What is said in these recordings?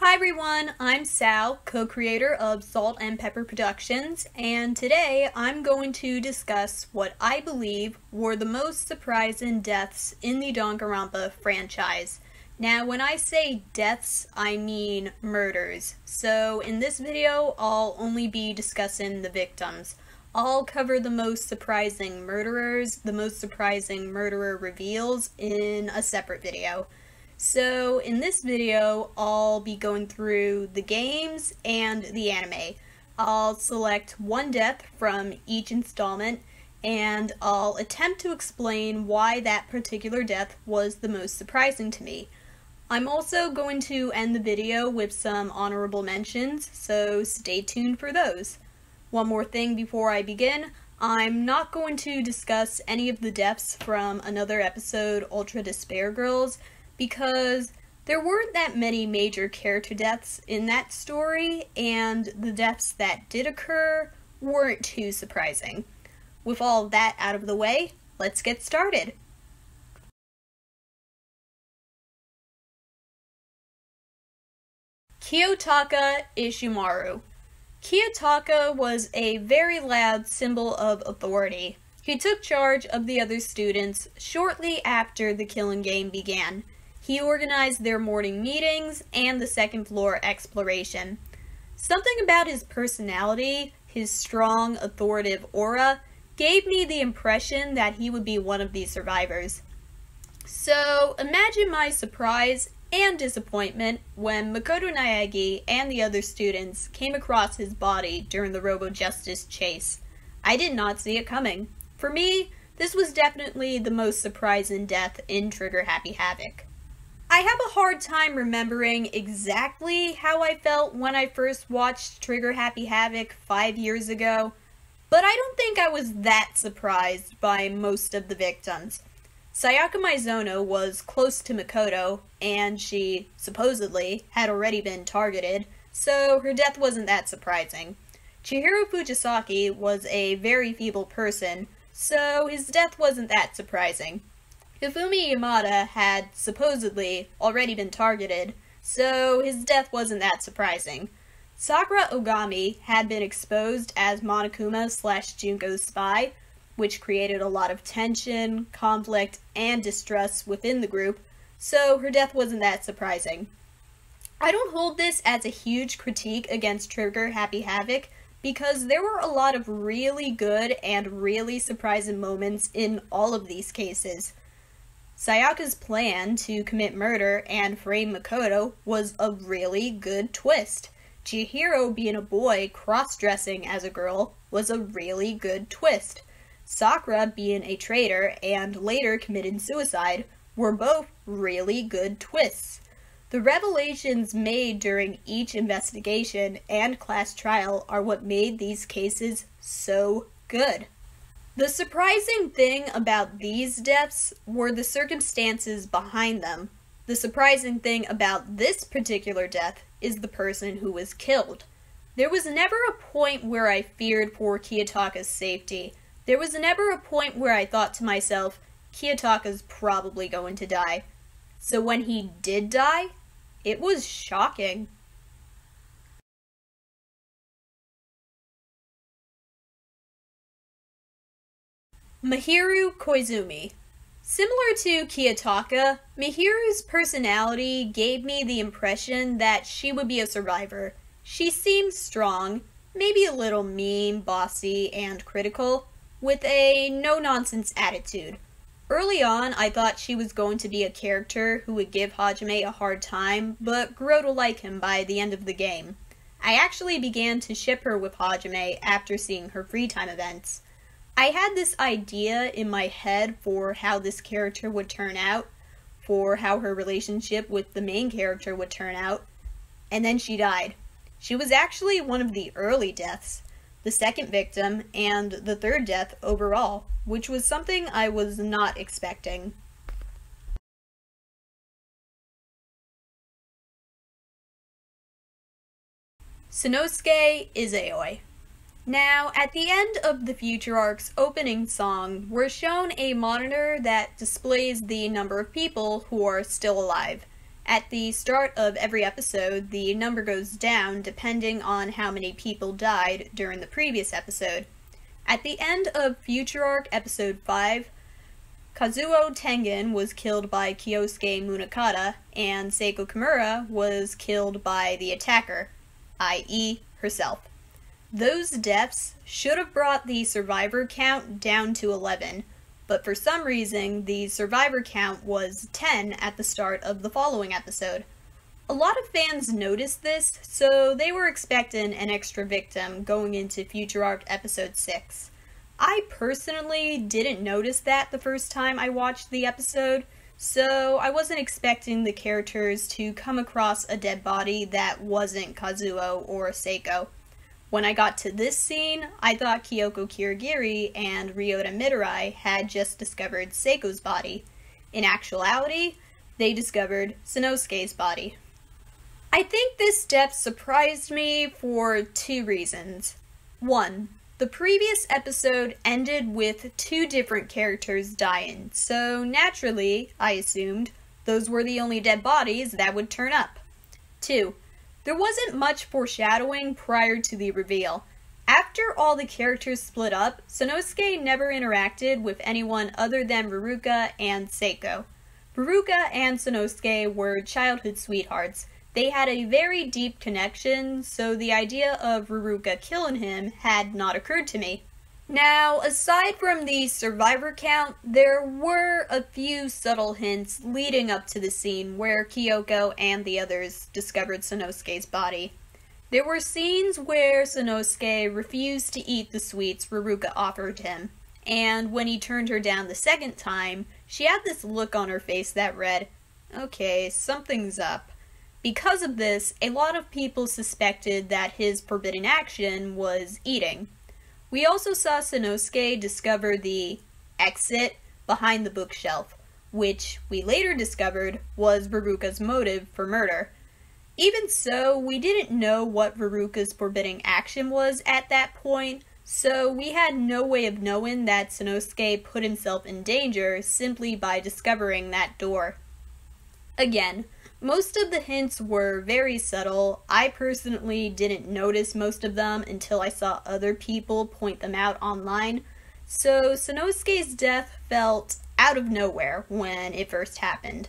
Hi everyone, I'm Sal, co-creator of Salt and Pepper Productions, and today I'm going to discuss what I believe were the most surprising deaths in the Danganronpa franchise. Now, when I say deaths, I mean murders. So in this video, I'll only be discussing the victims. I'll cover the most surprising murderers, the most surprising murderer reveals in a separate video. So in this video, I'll be going through the games and the anime. I'll select one death from each installment, and I'll attempt to explain why that particular death was the most surprising to me. I'm also going to end the video with some honorable mentions, so stay tuned for those. One more thing before I begin, I'm not going to discuss any of the deaths from another episode, Ultra Despair Girls, because there weren't that many major character deaths in that story, and the deaths that did occur weren't too surprising. With all that out of the way, let's get started. Kiyotaka Ishimaru. Kiyotaka was a very loud symbol of authority. He took charge of the other students shortly after the killing game began. He organized their morning meetings and the second floor exploration. Something about his personality, his strong, authoritative aura, gave me the impression that he would be one of these survivors. So imagine my surprise and disappointment when Makoto Naegi and the other students came across his body during the Robo-Justice chase. I did not see it coming. For me, this was definitely the most surprising death in Trigger Happy Havoc. I have a hard time remembering exactly how I felt when I first watched Trigger Happy Havoc 5 years ago, but I don't think I was that surprised by most of the victims. Sayaka Maizono was close to Makoto, and she, supposedly, had already been targeted, so her death wasn't that surprising. Chihiro Fujisaki was a very feeble person, so his death wasn't that surprising. Hifumi Yamada had, supposedly, already been targeted, so his death wasn't that surprising. Sakura Ogami had been exposed as Monokuma/Junko's spy, which created a lot of tension, conflict, and distrust within the group, so her death wasn't that surprising. I don't hold this as a huge critique against Trigger Happy Havoc, because there were a lot of really good and really surprising moments in all of these cases. Sayaka's plan to commit murder and frame Makoto was a really good twist. Chihiro being a boy cross-dressing as a girl was a really good twist. Sakura being a traitor and later committing suicide were both really good twists. The revelations made during each investigation and class trial are what made these cases so good. The surprising thing about these deaths were the circumstances behind them. The surprising thing about this particular death is the person who was killed. There was never a point where I feared for Kiyotaka's safety. There was never a point where I thought to myself, Kiyotaka's probably going to die. So when he did die, it was shocking. Haru Koizumi. Similar to Kiyotaka, Mihiru's personality gave me the impression that she would be a survivor. She seemed strong, maybe a little mean, bossy, and critical, with a no-nonsense attitude. Early on, I thought she was going to be a character who would give Hajime a hard time, but grew to like him by the end of the game. I actually began to ship her with Hajime after seeing her free time events. I had this idea in my head for how this character would turn out, for how her relationship with the main character would turn out, and then she died. She was actually one of the early deaths, the second victim, and the third death overall, which was something I was not expecting. Sanosuke Aoe. Now, at the end of the Future Arc's opening song, we're shown a monitor that displays the number of people who are still alive. At the start of every episode, the number goes down depending on how many people died during the previous episode. At the end of Future Arc Episode 5, Kazuo Tengen was killed by Kyosuke Munakata, and Seiko Kimura was killed by the attacker, i.e. herself. Those deaths should have brought the survivor count down to 11, but for some reason the survivor count was 10 at the start of the following episode. A lot of fans noticed this, so they were expecting an extra victim going into Future Arc Episode 6. I personally didn't notice that the first time I watched the episode, so I wasn't expecting the characters to come across a dead body that wasn't Kazuo or Seiko. When I got to this scene, I thought Kyoko Kirigiri and Ryota Mitarai had just discovered Seiko's body. In actuality, they discovered Sanosuke's body. I think this death surprised me for two reasons. One, the previous episode ended with two different characters dying, so naturally, I assumed, those were the only dead bodies that would turn up. Two, there wasn't much foreshadowing prior to the reveal. After all the characters split up, Sanosuke never interacted with anyone other than Ruruka and Seiko. Ruruka and Sanosuke were childhood sweethearts. They had a very deep connection, so the idea of Ruruka killing him had not occurred to me. Now, aside from the survivor count, there were a few subtle hints leading up to the scene where Kyoko and the others discovered Sanosuke's body. There were scenes where Sanosuke refused to eat the sweets Ruruka offered him, and when he turned her down the second time, she had this look on her face that read, "Okay, something's up." Because of this, a lot of people suspected that his forbidden action was eating. We also saw Sanosuke discover the exit behind the bookshelf, which we later discovered was Ruruka's motive for murder. Even so, we didn't know what Ruruka's forbidding action was at that point, so we had no way of knowing that Sanosuke put himself in danger simply by discovering that door. Again, most of the hints were very subtle. I personally didn't notice most of them until I saw other people point them out online, so Sanosuke's death felt out of nowhere when it first happened.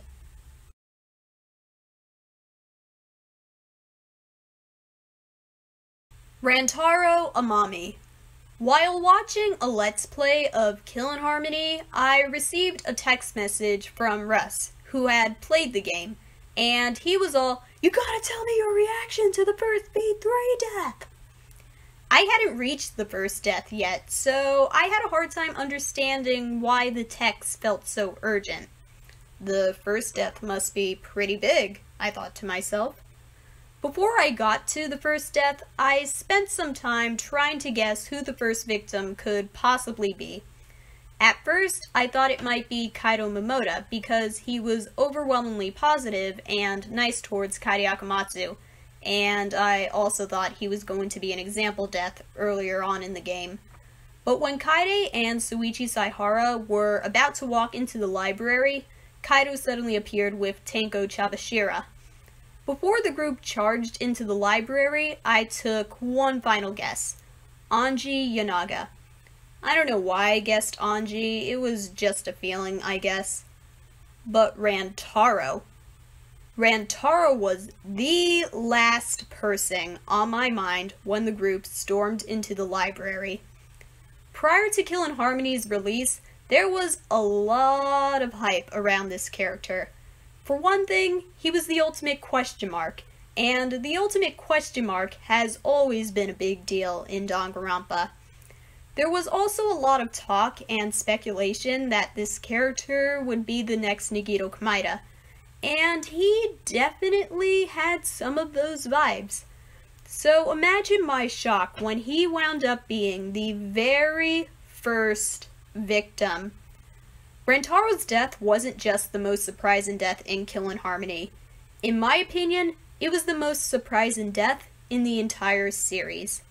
Rantaro Amami. While watching a Let's Play of Kill and Harmony, I received a text message from Russ, who had played the game, and he was all, "You gotta tell me your reaction to the first B3 death." I hadn't reached the first death yet, so I had a hard time understanding why the text felt so urgent. The first death must be pretty big, I thought to myself. Before I got to the first death, I spent some time trying to guess who the first victim could possibly be. At first, I thought it might be Kaido Momota because he was overwhelmingly positive and nice towards Kaede Akamatsu, and I also thought he was going to be an example death earlier on in the game. But when Kaede and Shuichi Saihara were about to walk into the library, Kaido suddenly appeared with Tenko Chabashira. Before the group charged into the library, I took one final guess. Anji Yanaga. I don't know why I guessed Anji, it was just a feeling, I guess. But Rantaro. Rantaro was the last person on my mind when the group stormed into the library. Prior to Kill and Harmony's release, there was a lot of hype around this character. For one thing, he was the ultimate question mark, and the ultimate question mark has always been a big deal in Danganronpa. There was also a lot of talk and speculation that this character would be the next Nagito Komaeda, and he definitely had some of those vibes. So imagine my shock when he wound up being the very first victim. Rantaro's death wasn't just the most surprising death in Kill and Harmony. In my opinion, it was the most surprising death in the entire series.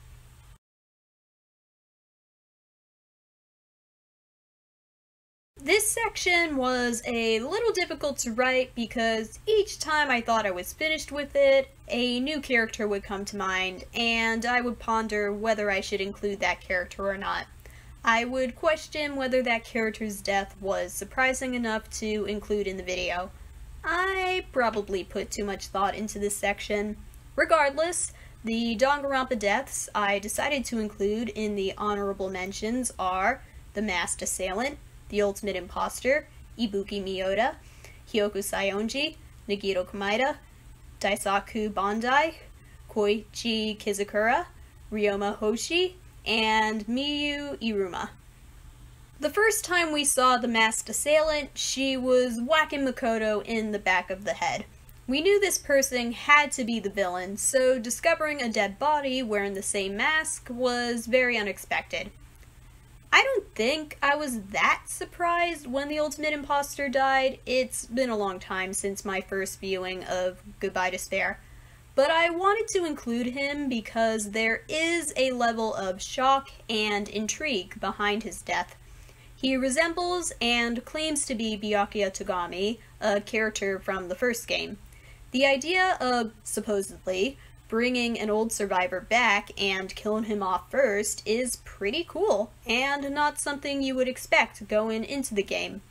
This section was a little difficult to write because each time I thought I was finished with it, a new character would come to mind, and I would ponder whether I should include that character or not. I would question whether that character's death was surprising enough to include in the video. I probably put too much thought into this section. Regardless, the Danganronpa deaths I decided to include in the honorable mentions are the Masked Assailant, the Ultimate Imposter, Ibuki Miyota, Hyoku Saionji, Nagito Komaeda, Daisaku Bandai, Koichi Kizakura, Ryoma Hoshi, and Miyu Iruma. The first time we saw the Masked Assailant, she was whacking Makoto in the back of the head. We knew this person had to be the villain, so discovering a dead body wearing the same mask was very unexpected. I don't think I was that surprised when the Ultimate Imposter died. It's been a long time since my first viewing of Goodbye Despair. But I wanted to include him because there is a level of shock and intrigue behind his death. He resembles and claims to be Byakuya Togami, a character from the first game. The idea of, supposedly, bringing an old survivor back and killing him off first is pretty cool, and not something you would expect going into the game.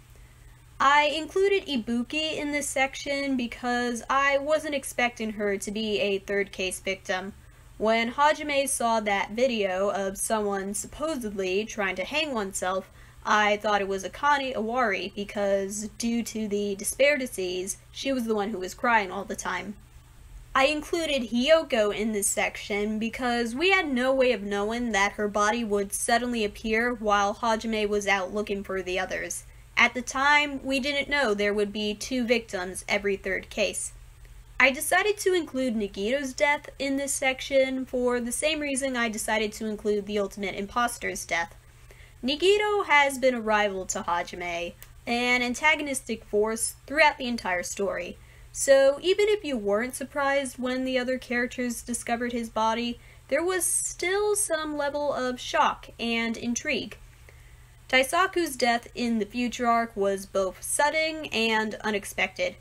I included Ibuki in this section because I wasn't expecting her to be a third case victim. When Hajime saw that video of someone supposedly trying to hang oneself, I thought it was Akane Iwari because, due to the despair disease, she was the one who was crying all the time. I included Hiyoko in this section because we had no way of knowing that her body would suddenly appear while Hajime was out looking for the others. At the time, we didn't know there would be 2 victims every third case. I decided to include Nagito's death in this section for the same reason I decided to include the Ultimate Imposter's death. Nagito has been a rival to Hajime, an antagonistic force throughout the entire story. So even if you weren't surprised when the other characters discovered his body, there was still some level of shock and intrigue. Daisaku's death in the future arc was both sudden and unexpected.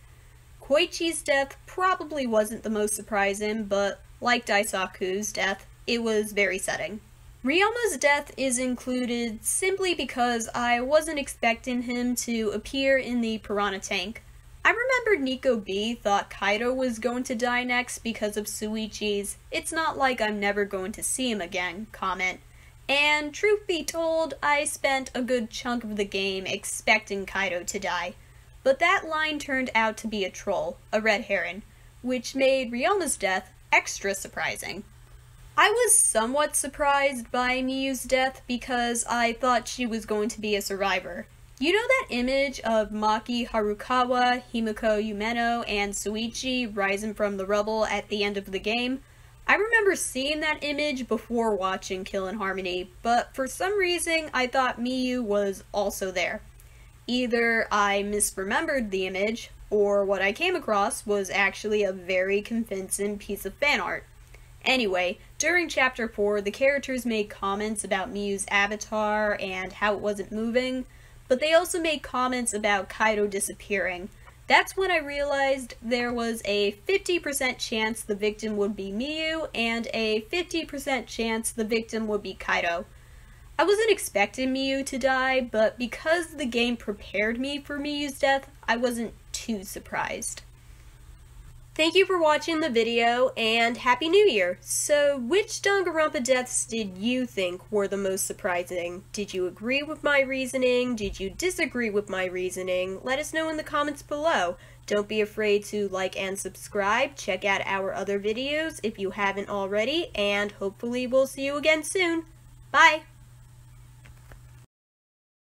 Koichi's death probably wasn't the most surprising, but like Daisaku's death, it was very sudden. Ryoma's death is included simply because I wasn't expecting him to appear in the Piranha Tank. I remembered Nico B thought Kaido was going to die next because of Suichi's "it's not like I'm never going to see him again" comment. And truth be told, I spent a good chunk of the game expecting Kaido to die. But that line turned out to be a troll, a red herring, which made Ryoma's death extra surprising. I was somewhat surprised by Miyu's death because I thought she was going to be a survivor. You know that image of Maki Harukawa, Himiko Umeno, and Suichi rising from the rubble at the end of the game? I remember seeing that image before watching Kill in Harmony, but for some reason I thought Miyu was also there. Either I misremembered the image, or what I came across was actually a very convincing piece of fan art. Anyway, during Chapter 4, the characters made comments about Miyu's avatar and how it wasn't moving, but they also made comments about Kaido disappearing. That's when I realized there was a 50% chance the victim would be Miyu and a 50% chance the victim would be Kaido. I wasn't expecting Miyu to die, but because the game prepared me for Miyu's death, I wasn't too surprised. Thank you for watching the video, and Happy New Year! So, which Danganronpa deaths did you think were the most surprising? Did you agree with my reasoning? Did you disagree with my reasoning? Let us know in the comments below. Don't be afraid to like and subscribe. Check out our other videos if you haven't already, and hopefully we'll see you again soon. Bye!